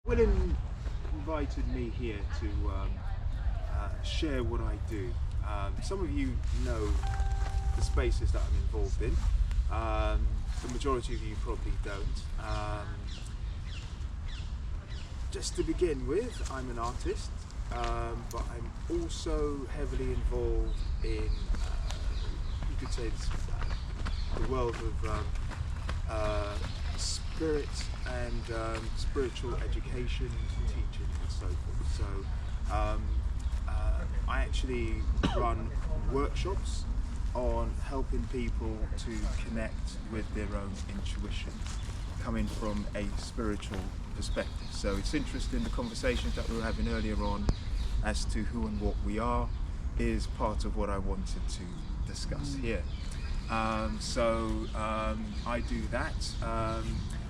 William invited me here to share what I do. Some of you know the spaces that I'm involved in. The majority of you probably don't. Just to begin with, I'm an artist, but I'm also heavily involved in, you could say, the world of spirit and spiritual education, teaching, and so forth. So I actually run workshops on helping people to connect with their own intuition, coming from a spiritual perspective. So it's interesting, the conversations that we were having earlier on as to who and what we are is part of what I wanted to discuss here. I do that.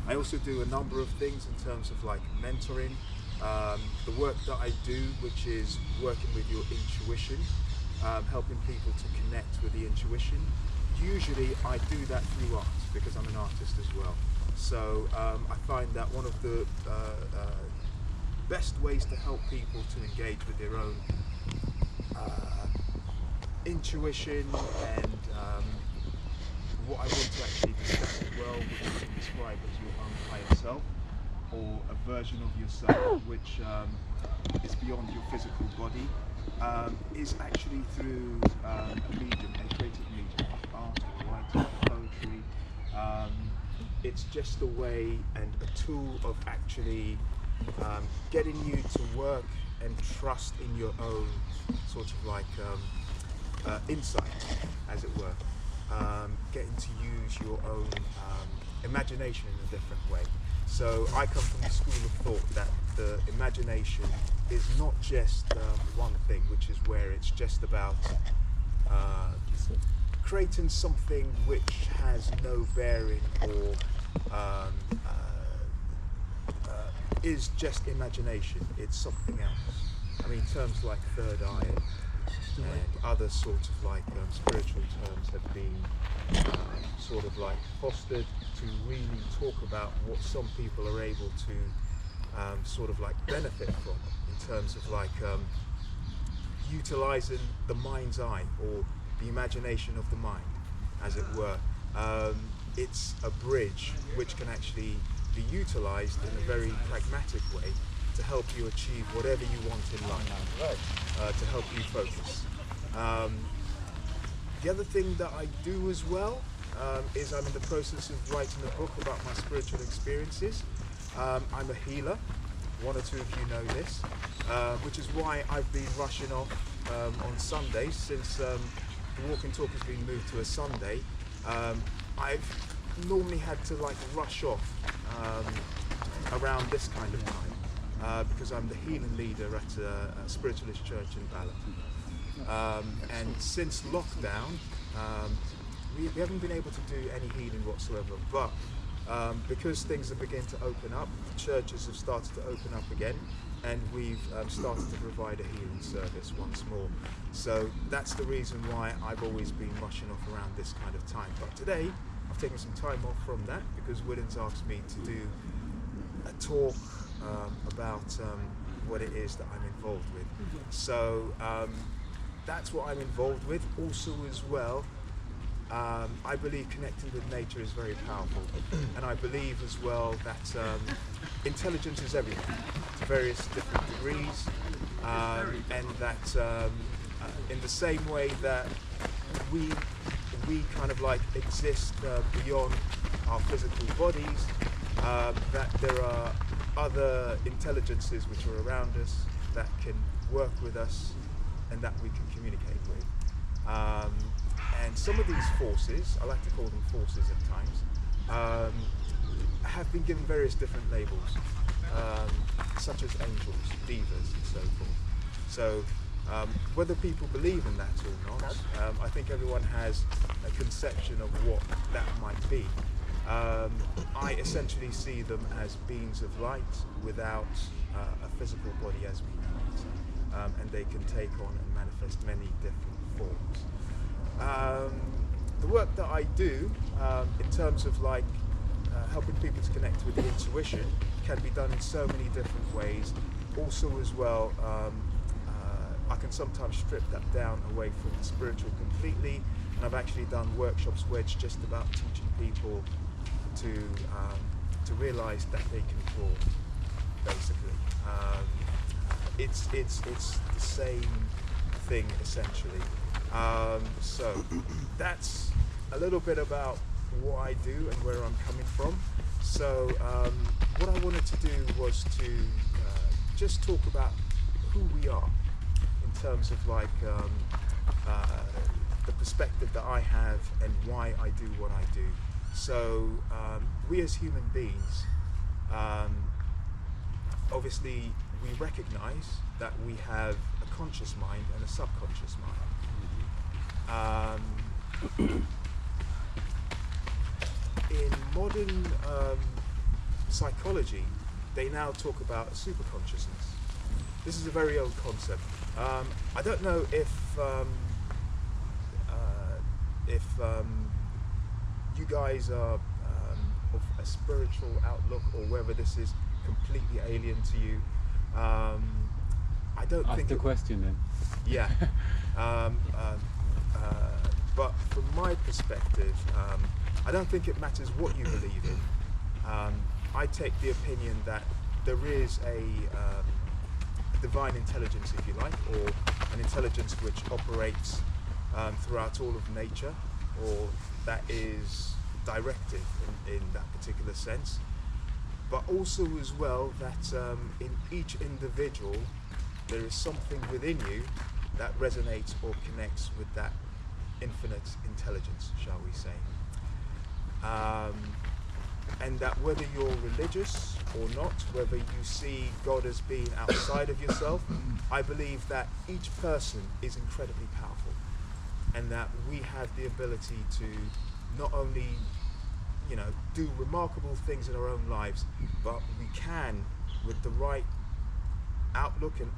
I also do a number of things in terms of like mentoring, the work that I do, which is working with your intuition, helping people to connect with the intuition. Usually I do that through art because I'm an artist as well. So I find that one of the best ways to help people to engage with their own intuition and what I want to actually discuss as well, which you can describe as your own higher self, or a version of yourself which is beyond your physical body, is actually through a medium, a creative medium, art, or writing, poetry. It's just a way and a tool of actually getting you to work and trust in your own sort of like insight, as it were. Getting to use your own imagination in a different way. So I come from the school of thought that the imagination is not just one thing, which is where it's just about creating something which has no bearing or is just imagination. It's something else. I mean, terms like third eye and other sorts of like spiritual terms have been sort of like fostered to really talk about what some people are able to sort of like benefit from in terms of like utilizing the mind's eye or the imagination of the mind, as it were. It's a bridge which can actually be utilized in a very pragmatic way to help you achieve whatever you want in life, to help you focus. The other thing that I do as well is I'm in the process of writing a book about my spiritual experiences. I'm a healer. One or two of you know this, which is why I've been rushing off on Sundays since the Walk and Talk has been moved to a Sunday. I've normally had to like rush off around this kind of time. Because I'm the healing leader at a spiritualist church in Bala. And since lockdown, we haven't been able to do any healing whatsoever, but because things are beginning to open up, churches have started to open up again, and we've started to provide a healing service once more. So that's the reason why I've always been rushing off around this kind of time. But today, I've taken some time off from that because Williams asked me to do a talk about what it is that I'm involved with. So that's what I'm involved with. Also as well, I believe connecting with nature is very powerful. And I believe as well that intelligence is everything to various different degrees, and that in the same way that we kind of like exist beyond our physical bodies, that there are other intelligences which are around us that can work with us and that we can communicate with. And some of these forces, I like to call them forces at times, have been given various different labels, such as angels, divas, and so forth. So whether people believe in that or not, I think everyone has a conception of what that might be. I essentially see them as beings of light without a physical body as we know it, and they can take on and manifest many different forms. The work that I do in terms of like helping people to connect with the intuition can be done in so many different ways. Also as well, I can sometimes strip that down away from the spiritual completely, and I've actually done workshops where it's just about teaching people to realize that they can draw, basically. It's the same thing essentially. So that's a little bit about what I do and where I'm coming from. So what I wanted to do was to just talk about who we are in terms of like the perspective that I have and why I do what I do. So we as human beings, obviously we recognize that we have a conscious mind and a subconscious mind. In modern psychology, they now talk about superconsciousness. This is a very old concept. I don't know if you guys are of a spiritual outlook or whether this is completely alien to you. I don't Ask think the question then. Yeah. But from my perspective, I don't think it matters what you believe in. I take the opinion that there is a divine intelligence, if you like, or an intelligence which operates throughout all of nature, or that is directive in that particular sense. But also as well that in each individual there is something within you that resonates or connects with that infinite intelligence, shall we say. And that whether you're religious or not, whether you see God as being outside of yourself, I believe that each person is incredibly powerful, and that we have the ability to not only, you know, do remarkable things in our own lives, but we can, with the right outlook and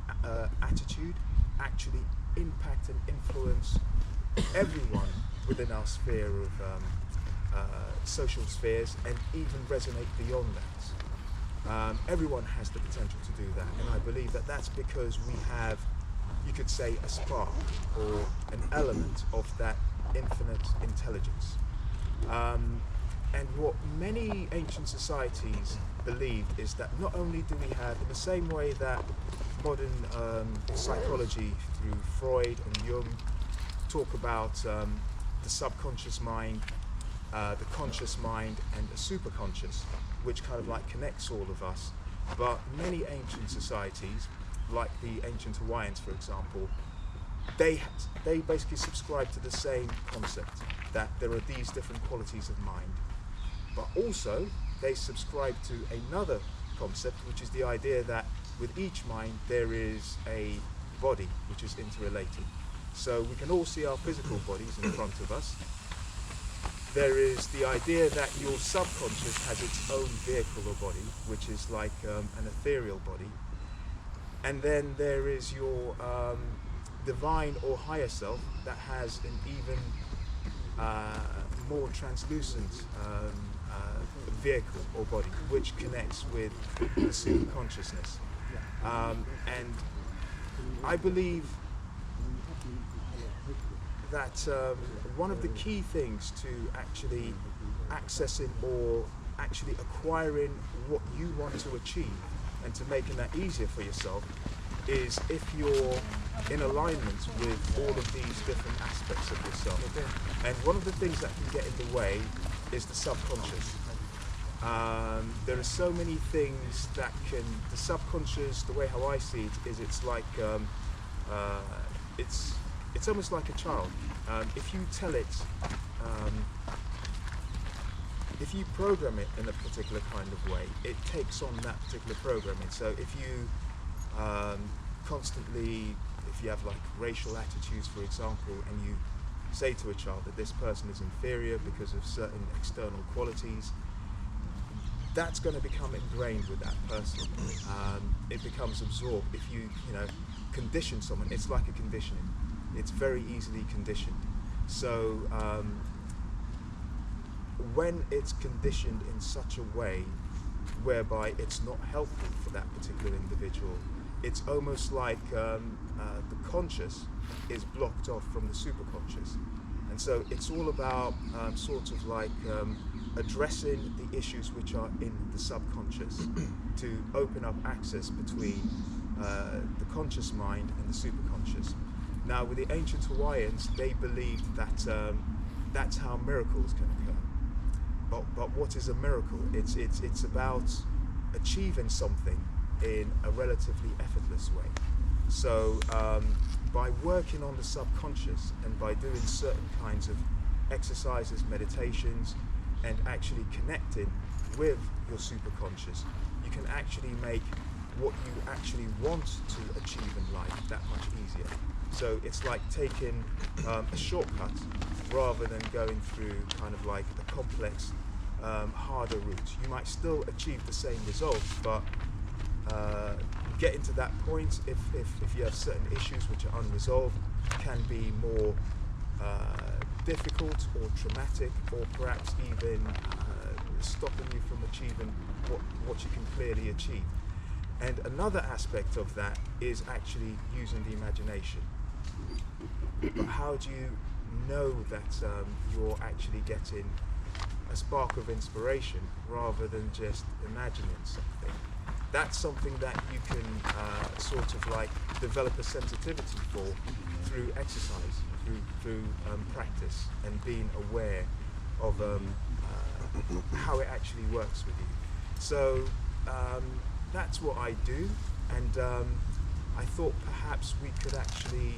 attitude, actually impact and influence everyone within our sphere of social spheres, and even resonate beyond that. Everyone has the potential to do that, and I believe that that's because we have, you could say, a spark or an element of that infinite intelligence. And what many ancient societies believed is that not only do we have, in the same way that modern psychology through Freud and Jung talk about the subconscious mind, the conscious mind, and the superconscious, which kind of like connects all of us. But many ancient societies, like the ancient Hawaiians, for example, they basically subscribe to the same concept, that there are these different qualities of mind. But also, they subscribe to another concept, which is the idea that with each mind there is a body which is interrelated. So we can all see our physical bodies in front of us. There is the idea that your subconscious has its own vehicle or body, which is like an ethereal body. And then there is your divine or higher self that has an even more translucent vehicle or body, which connects with the superconsciousness. And I believe that one of the key things to actually accessing or actually acquiring what you want to achieve and to making that easier for yourself is if you're in alignment with all of these different aspects of yourself. And one of the things that can get in the way is the subconscious. There are so many things that can, the subconscious, the way how I see it is it's like, it's almost like a child. If you tell it, if you program it in a particular kind of way, it takes on that particular programming. So if you constantly, if you have like racial attitudes, for example, and you say to a child that this person is inferior because of certain external qualities, that's going to become ingrained with that person. It becomes absorbed. If you condition someone, it's like a conditioning. It's very easily conditioned. So when it's conditioned in such a way whereby it's not helpful for that particular individual. It's almost like the conscious is blocked off from the superconscious. And so it's all about sort of like addressing the issues which are in the subconscious to open up access between the conscious mind and the superconscious. Now, with the ancient Hawaiians, they believed that that's how miracles can occur. But what is a miracle? It's about achieving something in a relatively effortless way. So by working on the subconscious and by doing certain kinds of exercises, meditations, and actually connecting with your superconscious, you can actually make what you actually want to achieve in life that much easier. So it's like taking a shortcut rather than going through kind of like a complex, harder route. You might still achieve the same results, but getting to that point, if you have certain issues which are unresolved, can be more difficult or traumatic, or perhaps even stopping you from achieving what you can clearly achieve. And another aspect of that is actually using the imagination. But how do you know that you're actually getting a spark of inspiration rather than just imagining something? That's something that you can sort of like develop a sensitivity for through exercise, through practice, and being aware of how it actually works with you. So that's what I do, and I thought perhaps we could actually